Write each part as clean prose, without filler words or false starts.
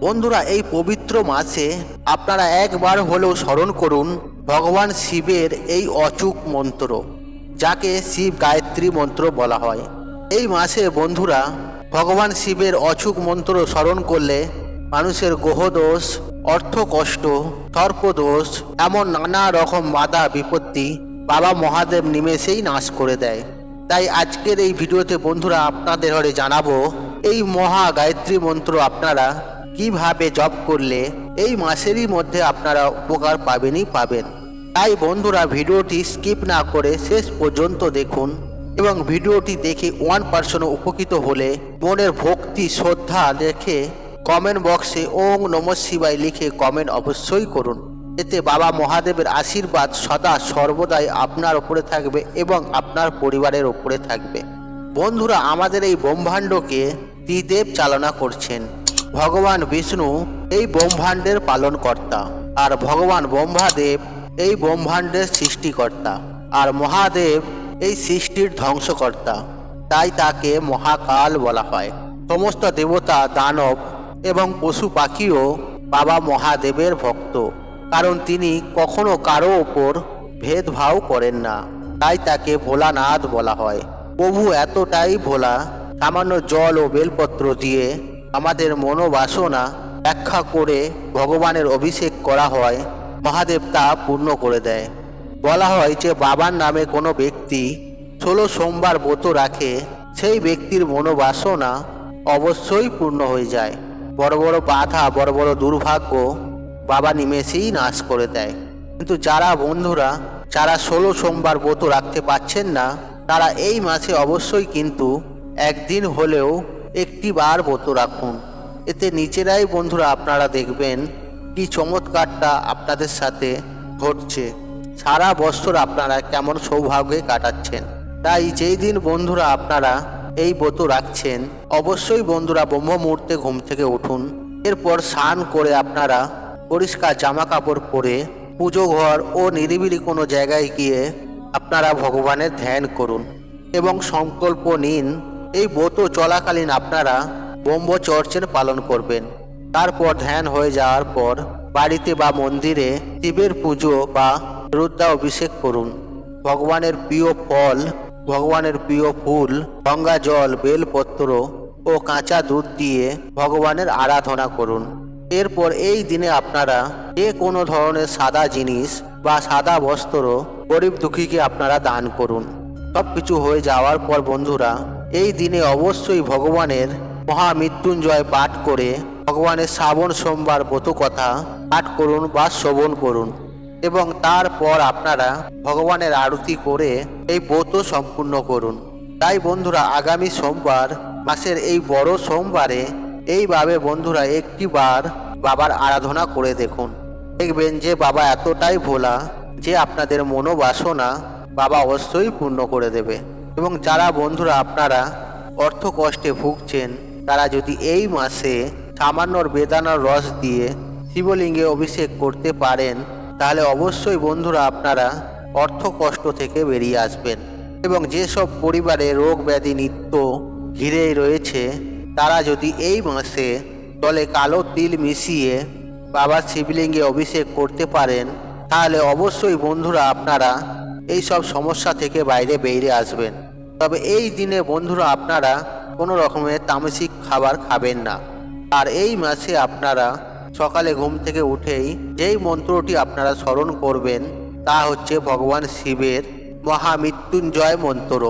বন্ধুরা, এই পবিত্র মাসে আপনারা একবার হলেও স্মরণ করুন ভগবান শিবের এই অচূক মন্ত্র, যাকে শিব গায়ত্রী মন্ত্র বলা হয়। এই মাসে বন্ধুরা ভগবান শিবের অচূক মন্ত্র স্মরণ করলে মানুষের গ্রহদোষ, অর্থকষ্ট, সর্পদোষ, এমন নানা রকম বাধা বিপত্তি বাবা মহাদেব নিমেষেই নাশ করে দেয়। তাই আজকের এই ভিডিওতে বন্ধুরা আপনাদের হয়ে জানাবো এই মহা গায়ত্রী মন্ত্র আপনারা কিভাবে জপ করলে এই মাসেরই মধ্যে আপনারা উপকার পাবেনই পাবেন। তাই বন্ধুরা ভিডিওটি স্কিপ না করে শেষ পর্যন্ত দেখুন এবং ভিডিওটি দেখে 1% উপকৃত হলে মনের ভক্তি শ্রদ্ধা রেখে কমেন্ট বক্সে ওং নমঃ শিবায় লিখে কমেন্ট অবশ্যই করুন। এতে বাবা মহাদেবের আশীর্বাদ সদা সর্বদাই আপনার উপরে থাকবে এবং আপনার পরিবারের উপরে থাকবে। বন্ধুরা, আমাদের এই ব্রহ্মাণ্ডকে ত্রিদেব চালনা করছেন। ভগবান বিষ্ণু এই ব্রহ্মাণ্ডের পালনকর্তা, আর ভগবান ব্রহ্মাদেব এই ব্রহ্মাণ্ডের সৃষ্টিকর্তা, আর মহাদেব এই সৃষ্টির ধ্বংসকর্তা। তাই তাকে মহাকাল বলা হয়। সমস্ত দেবতা, দানব এবং পশু পাখিও বাবা মহাদেবের ভক্ত, কারণ তিনি কখনো কারো ওপর ভেদভাব করেন না। তাই তাকে ভোলানাথ বলা হয়। প্রভু এতটাই ভোলা, সামান্য জল ও বেলপত্র দিয়ে আমাদের মনোবাসনা ব্যাখ্যা করে ভগবানের অভিষেক করা হয়, মহাদেব তা পূর্ণ করে দেয়। বলা হয় যে বাবার নামে কোনো ব্যক্তি 16 সোমবার ব্রত রাখে, সেই ব্যক্তির মনোবাসনা অবশ্যই পূর্ণ হয়ে যায়। বড় বড় বাধা, বড় বড় দুর্ভাগ্য বাবা নিমেষেই নাশ করে দেয়। কিন্তু যারা 16 সোমবার ব্রত রাখতে পারছেন না, তারা এই মাসে অবশ্যই কিন্তু একদিন হলেও একটি বার ব্রত রাখুন। এতে নিজেরাই বন্ধুরা আপনারা দেখবেন কি চমৎকারটা আপনাদের সাথে ঘটছে। সারা বছর আপনারা কেমন সৌভাগ্যে কাটাচ্ছেন। তাই যেই দিন বন্ধুরা আপনারা এই ব্রত রাখছেন, অবশ্যই বন্ধুরা ব্রহ্ম মুহূর্তে ঘুম থেকে উঠুন। এরপর স্নান করে আপনারা পরিষ্কার জামা কাপড় পরে পুজো ঘর ও নিরিবিলি কোনো জায়গায় গিয়ে আপনারা ভগবানের ধ্যান করুন এবং সংকল্প নিন এই ব্রত চলাকালীন আপনারা ব্রহ্মচর্যের পালন করবেন। তারপর ধ্যান হয়ে যাওয়ার পর বাড়িতে বা মন্দিরে শিবের পুজো বা রুদ্রাভিষেক করুন। ভগবানের প্রিয় ফল, ভগবানের প্রিয় ফুল, গঙ্গা জল, বেলপত্র ও কাঁচা দুধ দিয়ে ভগবানের আরাধনা করুন। এরপর এই দিনে আপনারা যে কোনো ধরনের সাদা জিনিস বা সাদা বস্ত্র গরিব দুঃখীকে আপনারা দান করুন। সব কিছু হয়ে যাওয়ার পর বন্ধুরা এই দিনে অবশ্যই ভগবানের মহামৃত্যুঞ্জয় পাঠ করে ভগবানের শ্রাবণ সোমবার ব্রত কথা পাঠ করুন বা শ্রবণ করুন এবং তারপর আপনারা ভগবানের আরতি করে এই ব্রত সম্পূর্ণ করুন। তাই বন্ধুরা আগামী সোমবার মাসের এই বড় সোমবারে এইভাবে বন্ধুরা একটি বার বাবার আরাধনা করে দেখুন। দেখবেন যে বাবা এতটাই ভোলা যে আপনাদের মনোবাসনা বাবা অবশ্যই পূর্ণ করে দেবে। এবং যারা বন্ধুরা আপনারা অর্থ কষ্টে ভুগছেন, তারা যদি এই মাসে সামান্য বেদানার রস দিয়ে শিবলিঙ্গে অভিষেক করতে পারেন, তাহলে অবশ্যই বন্ধুরা আপনারা অর্থ কষ্ট থেকে বেরিয়ে আসবেন। এবং যেসব পরিবারে রোগ ব্যাধি নিত্য ঘিরেই রয়েছে, তারা যদি এই মাসে জলে কালো তিল মিশিয়ে বাবা শিবলিঙ্গে অভিষেক করতে পারেন, তাহলে অবশ্যই বন্ধুরা আপনারা এই সব সমস্যা থেকে বাইরে বেরিয়ে আসবেন। তবে এই দিনে বন্ধুরা আপনারা কোনো রকমের তামসিক খাবার খাবেন না। আর এই মাসে আপনারা সকালে ঘুম থেকে উঠেই যেই মন্ত্রটি আপনারা স্মরণ করবেন তা হচ্ছে ভগবান শিবের মহামৃত্যুঞ্জয় মন্ত্র।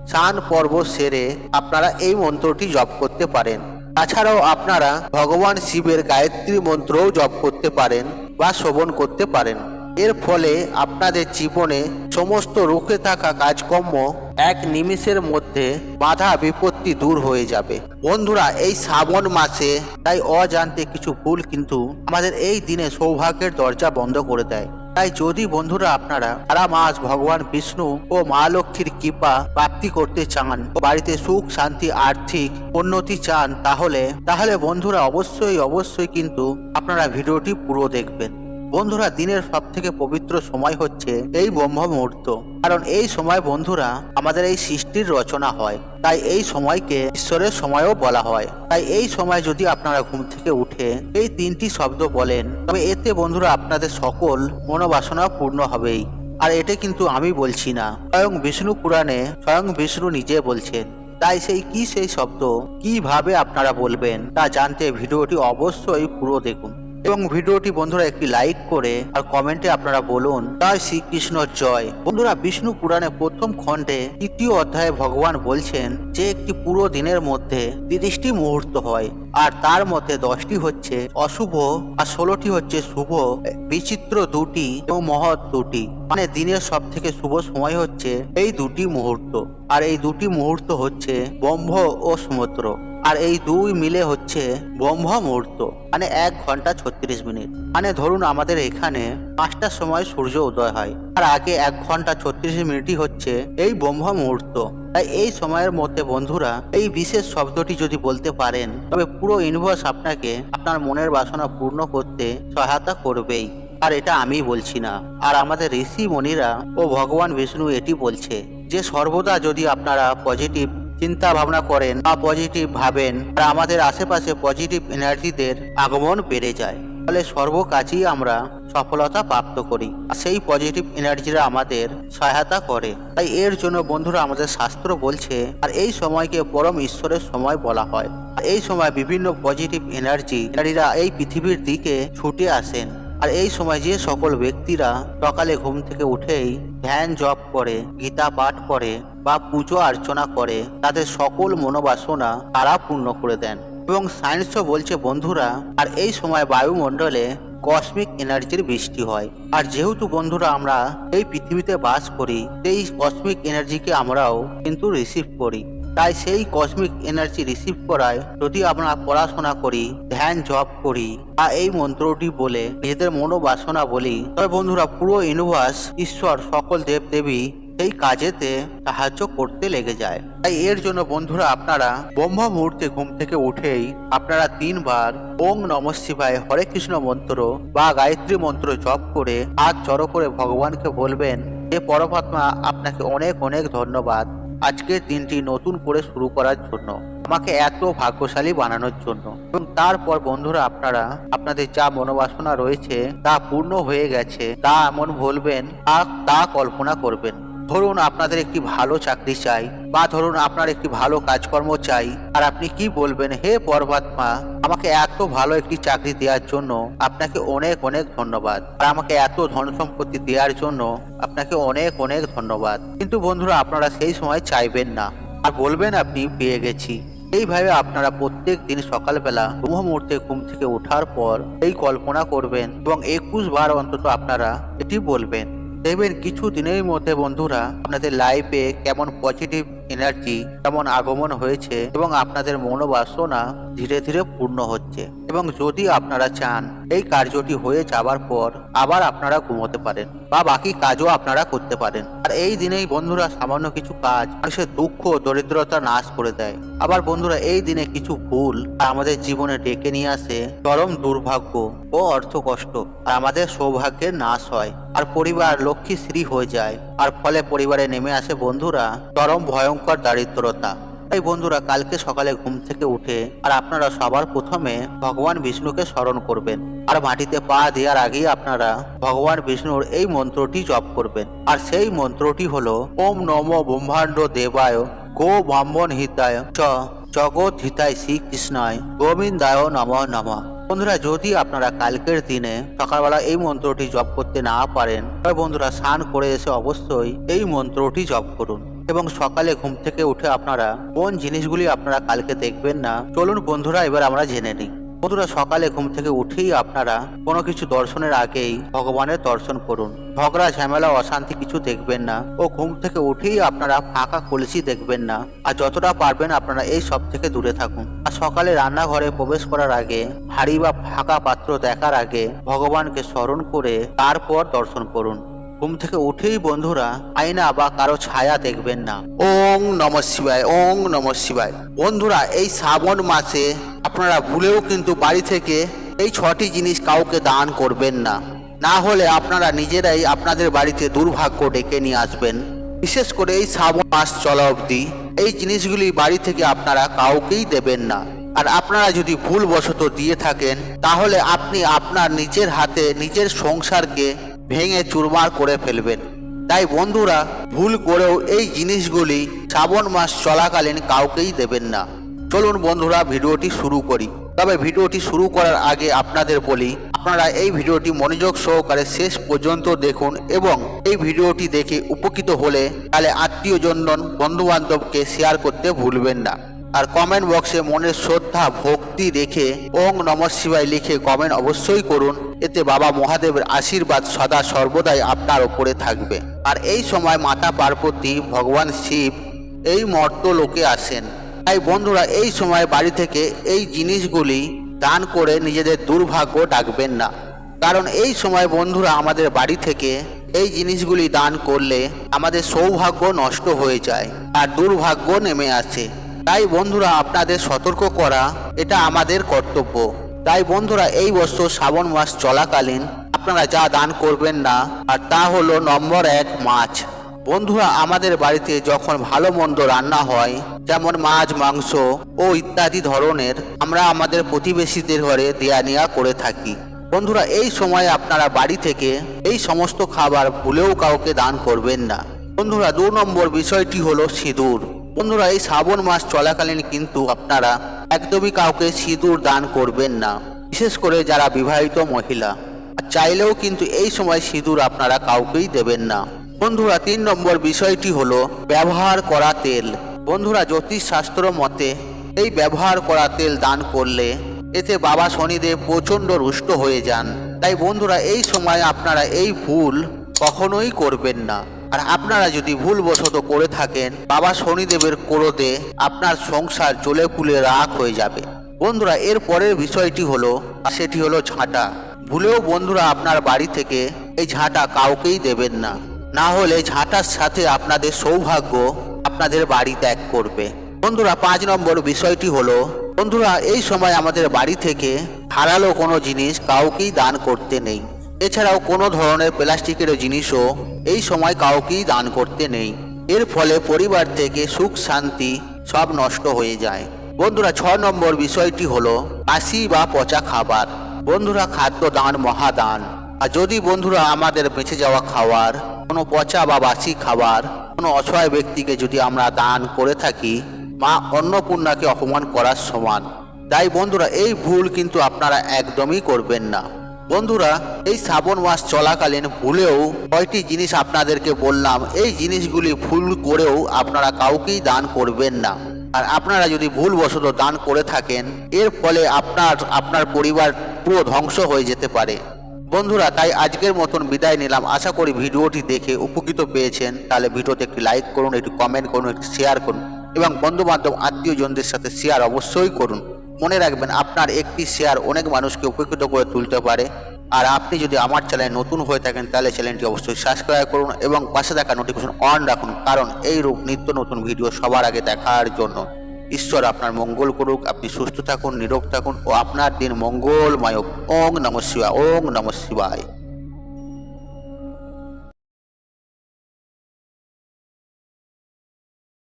স্নান পর্ব সেরে আপনারা এই মন্ত্রটি জপ করতে পারেন। তাছাড়াও আপনারা ভগবান শিবের গায়ত্রী মন্ত্রও জপ করতে পারেন বা শ্রবণ করতে পারেন। এর ফলে আপনাদের জীবনে সমস্ত রুখে থাকা কাজকর্ম এক নিমিষের মধ্যে বাধা বিপত্তি দূর হয়ে যাবে। বন্ধুরা এই শ্রাবণ মাসে তাই অজান্তে কিছু ভুল কিন্তু আমাদের এই দিনে সৌভাগ্যের দরজা বন্ধ করে দেয়। তাই যদি বন্ধুরা আপনারা সারা মাস ভগবান বিষ্ণু ও মা লক্ষ্মীর কৃপা প্রাপ্তি করতে চান, বাড়িতে সুখ শান্তি আর্থিক উন্নতি চান, তাহলে বন্ধুরা অবশ্যই কিন্তু আপনারা ভিডিওটি পুরো দেখবেন। বন্ধুরা দিনের সব থেকে পবিত্র সময় হচ্ছে এই ব্রহ্ম মুহূর্ত, কারণ এই সময় বন্ধুরা আমাদের এই সৃষ্টির রচনা হয়, তাই এই সময়কে ঈশ্বরের সময়ও বলা হয়। তাই এই সময় যদি আপনারা ঘুম থেকে উঠে এই তিনটি শব্দ বলেন, তবে এতে বন্ধুরা আপনাদের সকল মনোবাসনা পূর্ণ হবেই। আর এটা কিন্তু আমি বলছি না, স্বয়ং বিষ্ণু পুরাণে স্বয়ং বিষ্ণু নিজে বলছেন। তাই সেই শব্দ কিভাবে আপনারা বলবেন তা জানতে ভিডিওটি অবশ্যই পুরো দেখুন, এবং ভিডিওটি বন্ধুরা একটি লাইক করে আর কমেন্টে আপনারা বলুন জয় শ্রীকৃষ্ণ জয়। বন্ধুরা বিষ্ণু পুরাণে প্রথম খণ্ডে ৩য় অধ্যায়ে ভগবান বলছেন যে একটি পুরো দিনের মধ্যে ৩০টি মুহূর্ত হয়, আর তার মধ্যে 10টি হচ্ছে অশুভ আর 16টি হচ্ছে শুভ, বিচিত্র 2টি এবং মহৎ 2টি। মানে দিনের সব থেকে শুভ সময় হচ্ছে এই 2টি মুহূর্ত, আর এই 2টি মুহূর্ত হচ্ছে ব্রহ্ম ও সমুদ্র, আর এই 2 মিলে হচ্ছে ব্রহ্ম মুহূর্ত, মানে 1 ঘন্টা 36 মিনিট। মানে ধরুন আমাদের এখানে 5টার সময় সূর্য উদয় হয়, আর আগে 1 ঘন্টা 36 মিনিটই হচ্ছে এই ব্রহ্ম মুহূর্ত। তাই এই সময়ের মধ্যে বন্ধুরা এই বিশেষ শব্দটি যদি বলতে পারেন, তবে পুরো ইউনিভার্স আপনাকে আপনার মনের বাসনা পূর্ণ করতে সহায়তা করবেই। আর এটা আমি বলছি না, আর আমাদের ঋষি মুনিরা ও ভগবান বিষ্ণু এটি বলছে যে সর্বদা যদি আপনারা পজিটিভ চিন্তা ভাবনা করেন বা পজিটিভ ভাবেন, আর আমাদের আশেপাশে পজিটিভ এনার্জিদের আগমন বেড়ে যায়, ফলে সর্ব কাজেই আমরা সফলতা প্রাপ্ত করি, আর সেই পজিটিভ এনার্জিরা আমাদের সহায়তা করে। তাই এর জন্য বন্ধুরা আমাদের শাস্ত্র বলছে, আর এই সময়কে পরম ঈশ্বরের সময় বলা হয়। এই সময় বিভিন্ন পজিটিভ এনার্জিরা এই পৃথিবীর দিকে ছুটে আসেন। আর এই সময় যে সকল ব্যক্তিরা সকালে ঘুম থেকে উঠেই ধ্যান জপ করে, গীতা পাঠ করে বা পুজো অর্চনা করে, তাদের সকল মনোবাসনা তারা পূর্ণ করে দেন। এবং সায়েন্সও বলছে বন্ধুরা, আর এই সময় বায়ুমণ্ডলে কসমিক এনার্জির বৃষ্টি হয়। আর যেহেতু বন্ধুরা আমরা এই পৃথিবীতে বাস করি, সেই কসমিক এনার্জিকে আমরাও কিন্তু রিসিভ করি। তাই সেই কসমিক এনার্জি রিসিভ করায় যদি আমরা পড়াশোনা করি, ধ্যান জপ করি বা এই মন্ত্রটি বলে নিজেদের মনোবাসনা বলি, তবে বন্ধুরা পুরো ইউনিভার্স, ঈশ্বর, সকল দেবদেবী এই কাজেতে সাহায্য করতে লেগে যায়। তাই এর জন্য বন্ধুরা আপনারা ব্রহ্ম মুহূর্তে ঘুম থেকে উঠেই আপনারা 3 বার ওং নমঃ শিবায় হরে কৃষ্ণ মন্ত্র বা গায়ত্রী মন্ত্র জপ করে হাত জড়ো করে ভগবানকে বলবেন যে পরমাত্মা আপনাকে অনেক অনেক ধন্যবাদ আজকের দিনটি নতুন করে শুরু করার জন্য, আমাকে এত ভাগ্যশালী বানানোর জন্য। এবং তারপর বন্ধুরা আপনারা আপনাদের যা মনোবাসনা রয়েছে তা পূর্ণ হয়ে গেছে তা এমন বলবেন, তা কল্পনা করবেন। ধরুন আপনাদের একটি ভালো চাকরি চাই, বা ধরুন আপনার একটি ভালো কাজকর্ম চাই, আর আপনি কি বলবেন, হে পরমাত্মা আমাকে এত ভালো একটি চাকরি দেওয়ার জন্য আপনাকে অনেক অনেক ধন্যবাদ, আর আমাকে এত ধন সম্পত্তি দেওয়ার জন্য আপনাকে অনেক অনেক ধন্যবাদ। কিন্তু বন্ধুরা আপনারা সেই সময় চাইবেন না, আর বলবেন আপনি পেয়ে গেছি। এইভাবে আপনারা প্রত্যেক দিন সকালবেলা ব্রহ্ম মুহূর্তে ঘুম থেকে ওঠার পর এই কল্পনা করবেন এবং 21 বার অন্তত আপনারা এটি বলবেন। দেখবেন কিছু দিনের মধ্যে বন্ধুরা আপনাদের লাইফে কেমন পজিটিভ এনার্জি কেমন আগমন হয়েছে, এবং আপনাদের মনোবাসনা ধীরে ধীরে পূর্ণ হচ্ছে। এবং যদি আপনারা চান এই কার্যটি হয়ে যাবার পর আবার আপনারা ঘুমোতে পারেন বা বাকি কাজও আপনারা করতে পারেন। আর এই দিনেই বন্ধুরা সামান্য কিছু কাজ মানুষের দুঃখ দরিদ্রতা নাশ করে দেয়। আবার বন্ধুরা এই দিনে কিছু ভুল আমাদের জীবনে ডেকে নিয়ে আসে চরম দুর্ভাগ্য ও অর্থ কষ্ট, আর আমাদের সৌভাগ্যের নাশ হয়, আর পরিবার লক্ষ্মীশ্রী হয়ে যায়, আর ফলে পরিবারে নেমে আসে বন্ধুরা চরম ভয়ঙ্কর দারিদ্রতা। তাই বন্ধুরা কালকে সকালে ঘুম থেকে উঠে আর আপনারা সবার প্রথমে ভগবান বিষ্ণুকে স্মরণ করবেন, আর মাটিতে পা দেওয়ার আগেই আপনারা ভগবান বিষ্ণুর এই মন্ত্রটি জপ করবেন। আর সেই মন্ত্রটি হলো ওম নমো ব্রহ্মাণ্ড দেবায় গো ব্রাহ্মণ হিতায় চ জগৎ হিতায় শ্রীকৃষ্ণায় গোবিন্দায় নমঃ নমঃ। বন্ধুরা যদি আপনারা কালকের দিনে সকালবেলা এই মন্ত্রটি জপ করতে না পারেন, তবে বন্ধুরা স্নান করে এসে অবশ্যই এই মন্ত্রটি জপ করুন। এবং সকালে ঘুম থেকে উঠে আপনারা কোন জিনিসগুলি আপনারা কালকে দেখবেন না, চলুন বন্ধুরা এবার আমরা জেনে নিই। বন্ধুরা সকালে ঘুম থেকে উঠেই আপনারা কোনো কিছু দর্শনের আগেই ভগবানের দর্শন করুন। ঝগড়া ঝামেলা অশান্তি কিছু দেখবেন না, ও ঘুম থেকে উঠেই আপনারা ফাঁকা কলসি দেখবেন না, আর যতটা পারবেন আপনারা এই সব থেকে দূরে থাকুন। আর সকালে রান্নাঘরে প্রবেশ করার আগে হাঁড়ি বা ফাঁকা পাত্র দেখার আগে ভগবানকে স্মরণ করে তারপর দর্শন করুন। ঘুম থেকে উঠেই বন্ধুরা আয়না বা কারো ছায়া দেখবেন না। ওং নমঃ শিবায়, ওং নমঃ শিবায়। বন্ধুরা এই শ্রাবণ মাসে আপনারা ভুলেও কিন্তু বাড়ি থেকে এই 6টি জিনিস কাউকে দান করবেন না। না হলে আপনারা নিজেরাই আপনাদের বাড়িতে দুর্ভাগ্য ডেকে নিয়ে আসবেন। বিশেষ করে এই শ্রাবণ মাস চলা অবধি এই জিনিসগুলি বাড়ি থেকে আপনারা কাউকেই দেবেন না। আর আপনারা যদি ভুলবশত দিয়ে থাকেন তাহলে আপনি আপনার নিজের হাতে নিজের সংসারকে ভেঙে চুরমার করে ফেলবেন। তাই বন্ধুরা, ভুল করেও এই জিনিসগুলি শ্রাবণ মাস চলাকালীন কাউকেই দেবেন না। চলুন বন্ধুরা, ভিডিওটি শুরু করি। তবে ভিডিওটি শুরু করার আগে আপনাদের বলি, আপনারা এই ভিডিওটি মনোযোগ সহকারে শেষ পর্যন্ত দেখুন এবং এই ভিডিওটি দেখে উপকৃত হলে তাহলে আত্মীয়জন বন্ধু বান্ধবকে শেয়ার করতে ভুলবেন না। আর কমেন্ট বক্সে মনের শ্রদ্ধা ভক্তি রেখে ওং নমঃ শিবায় লিখে কমেন্ট অবশ্যই করুন। এতে বাবা মহাদেবের আশীর্বাদ সদা সর্বদাই আপনার ওপরে থাকবে। আর এই সময় মাতা পার্বতী, ভগবান শিব এই মর্ত লোকে আসেন। তাই বন্ধুরা, এই সময় বাড়ি থেকে এই জিনিসগুলি দান করে নিজেদের দুর্ভাগ্য ডাকবেন না। কারণ এই সময় বন্ধুরা আমাদের বাড়ি থেকে এই জিনিসগুলি দান করলে আমাদের সৌভাগ্য নষ্ট হয়ে যায় আর দুর্ভাগ্য নেমে আসে। তাই বন্ধুরা, আপনাদের সতর্ক করা এটা আমাদের কর্তব্য। তাই বন্ধুরা, এই বছর শ্রাবণ মাস চলাকালীন আপনারা যা দান করবেন না, আর তা হলো নম্বর 1, মাছ। বন্ধুরা, আমাদের বাড়িতে যখন ভালো মন্দ রান্না হয়, যেমন মাছ, মাংস ও ইত্যাদি ধরনের, আমরা আমাদের প্রতিবেশীদের ঘরে দেয়া নেয়া করে থাকি। বন্ধুরা, এই সময় আপনারা বাড়ি থেকে এই সমস্ত খাবার ভুলেও কাউকে দান করবেন না। বন্ধুরা, 2 নম্বর বিষয়টি হলো সিঁদুর। বন্ধুরা, এই শ্রাবণ মাস চলাকালীন কিন্তু আপনারা একদমই কাউকে সিঁদুর দান করবেন না, বিশেষ করে যারা বিবাহিত মহিলা। আর চাইলেও কিন্তু এই সময় সিঁদুর আপনারা কাউকেই দেবেন না। বন্ধুরা, 3 নম্বর বিষয়টি হলো ব্যবহার করা তেল। বন্ধুরা, জ্যোতিষ শাস্ত্র মতে এই ব্যবহার করা তেল দান করলে এতে বাবা শনিদেব প্রচণ্ড রুষ্ট হয়ে যান। তাই বন্ধুরা, এই সময় আপনারা এই ভুল কখনোই করবেন না। আর আপনারা যদি ভুলবশত করে থাকেন, বাবা শনিদেবের ক্রোধে আপনার সংসার জ্বলে পুড়ে রাখ হয়ে যাবে। বন্ধুরা, এর পরের বিষয়টি হলো, সেটি হলো ঝাঁটা। ভুলেও বন্ধুরা আপনার বাড়ি থেকে এই ঝাঁটা কাউকেই দেবেন না, না হলে ঝাঁটার সাথে আপনাদের সৌভাগ্য আপনাদের বাড়ি ত্যাগ করবে। বন্ধুরা, 5 নম্বর বিষয়টি হলো, বন্ধুরা এই সময় আমাদের বাড়ি থেকে হারালো কোনো জিনিস কাউকেই দান করতে নেই। এছাড়াও কোনো ধরনের প্লাস্টিকের জিনিসও এই সময় কাউকেই দান করতে নেই। এর ফলে পরিবার থেকে সুখ শান্তি সব নষ্ট হয়ে যায়। বন্ধুরা, 6 নম্বর বিষয়টি হলো বাসি বা পচা খাবার। বন্ধুরা, খাদ্য দান মহাদান। আর যদি বন্ধুরা আমাদের বেঁচে যাওয়া খাবার, কোনো পচা বা বাসি খাবার কোনো অসহায় ব্যক্তিকে যদি আমরা দান করে থাকি, মা অন্নপূর্ণাকে অপমান করার সমান। তাই বন্ধুরা, এই ভুল কিন্তু আপনারা একদমই করবেন না। বন্ধুরা, এই শ্রাবণ মাস চলাকালীন ভুলেও কয়টি জিনিস আপনাদেরকে বললাম, এই জিনিসগুলি ভুল করেও আপনারা কাউকেই দান করবেন না। আর আপনারা যদি ভুলবশত দান করে থাকেন, এর ফলে আপনার পরিবার পুরো ধ্বংস হয়ে যেতে পারে। বন্ধুরা, তাই আজকের মতন বিদায় নিলাম। আশা করি ভিডিওটি দেখে উপকৃত পেয়েছেন। তাহলে ভিডিওতে একটি লাইক করুন, একটি কমেন্ট করুন, একটি শেয়ার করুন এবং বন্ধু বান্ধব আত্মীয়জনদের সাথে শেয়ার অবশ্যই করুন। মনে রাখবেন, আপনার একটি শেয়ার অনেক মানুষকে উপকৃত করে তুলতে পারে। আর আপনি যদি আমার চ্যানেলে নতুন হয়ে থাকেন তাহলে চ্যানেলটি অবশ্যই সাবস্ক্রাইব করুন এবং পাশে থাকা নোটিফিকেশন অন রাখুন, কারণ এই রূপ নিত্য নতুন ভিডিও সবার আগে দেখার জন্য। ঈশ্বর আপনার মঙ্গল করুক, আপনি সুস্থ থাকুন, নিরোগ থাকুন ও আপনার দিন মঙ্গলময় হোক। ওং নমঃ শিবায়, ওং নমঃ শিবায়।